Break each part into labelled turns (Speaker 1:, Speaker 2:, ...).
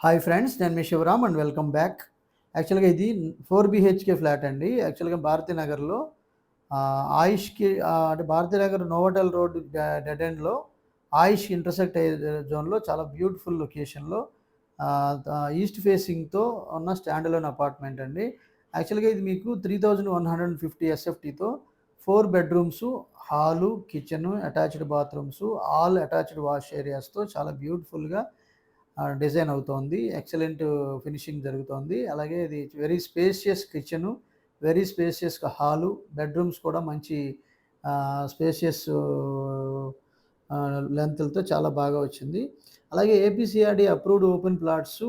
Speaker 1: Hi friends, నేను మీ Shivaram and welcome back. యాక్చువల్గా ఇది 4 BHK ఫ్లాట్ అండి. యాక్చువల్గా భారతీనగర్లో ఆయుష్కి అంటే భారతీనగర్ నోవోటల్ రోడ్ డెడ్ ఎండ్లో ఆయుష్ ఇంటర్సెక్ట్ అయ్యే జోన్లో చాలా బ్యూటిఫుల్ లొకేషన్లో ఈస్ట్ ఫేసింగ్తో ఉన్న స్టాండ్ అలోన్ అపార్ట్మెంట్ అండి. యాక్చువల్గా ఇది మీకు 3150 SFTతో 4 bedrooms, hall, kitchen, attached bathrooms, all attached wash ఏరియాస్తో చాలా బ్యూటిఫుల్గా డిజైన్ అవుతోంది. ఎక్సలెంట్ ఫినిషింగ్ జరుగుతోంది. అలాగే ఇది very spacious kitchen, very spacious hall, bedrooms కూడా మంచి స్పేషియస్ లెంత్లతో చాలా బాగా వచ్చింది. అలాగే APCRD approved open plots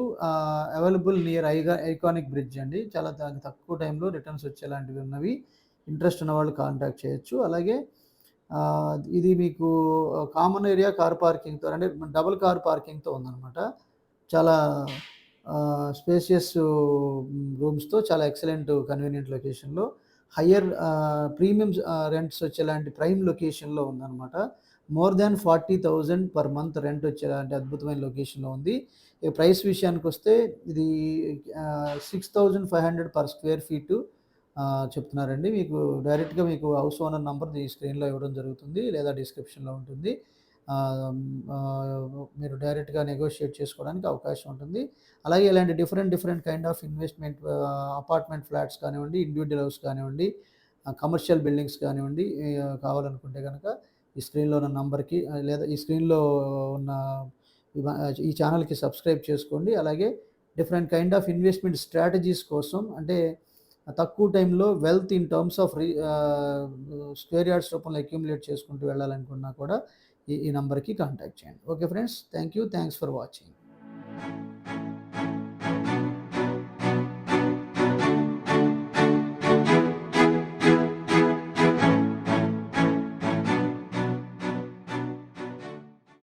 Speaker 1: available near iconic bridge అండి. చాలా తక్కువ టైంలో రిటర్న్స్ వచ్చేలాంటివి ఉన్నవి. ఇంట్రెస్ట్ ఉన్న వాళ్ళు కాంటాక్ట్ చేయొచ్చు. అలాగే ఇది మీకు కామన్ ఏరియా కార్ పార్కింగ్తో, అంటే డబుల్ కార్ పార్కింగ్తో ఉందన్నమాట. చాలా స్పేషియస్ రూమ్స్తో చాలా ఎక్సలెంట్ కన్వీనియంట్ లొకేషన్లో హయ్యర్ ప్రీమియం రెంట్స్ వచ్చేలాంటి ప్రైమ్ లొకేషన్లో ఉందన్నమాట. More than 40,000 per month rent వచ్చేలాంటి అద్భుతమైన లొకేషన్లో ఉంది. ఇక ప్రైస్ విషయానికి వస్తే ఇది 6,500 పర్ స్క్వేర్ ఫీటు చెప్తున్నారండి. మీకు డైరెక్ట్గా మీకు హౌస్ ఓనర్ నంబర్ ఈ స్క్రీన్లో ఇవ్వడం జరుగుతుంది, లేదా డిస్క్రిప్షన్లో ఉంటుంది. మీరు డైరెక్ట్గా నెగోషియేట్ చేసుకోవడానికి అవకాశం ఉంటుంది. అలాగే ఇలాంటి different kind of investment apartment flats కానివ్వండి, ఇండివిజువల్ హౌస్ కానివ్వండి, కమర్షియల్ బిల్డింగ్స్ కానివ్వండి, కావాలనుకుంటే కనుక ఈ స్క్రీన్లో ఉన్న నంబర్కి లేదా ఈ స్క్రీన్లో ఉన్న ఈ ఛానల్కి సబ్స్క్రైబ్ చేసుకోండి. అలాగే different kind of investment strategies కోసం, అంటే తక్కువ టైంలో wealth in terms of square yards రూపంలో అక్యుములేట్ చేసుకుంటూ వెళ్ళాలనుకున్నా కూడా ఈ నంబర్కి కాంటాక్ట్ చేయండి. Okay friends, thank you, thanks for watching.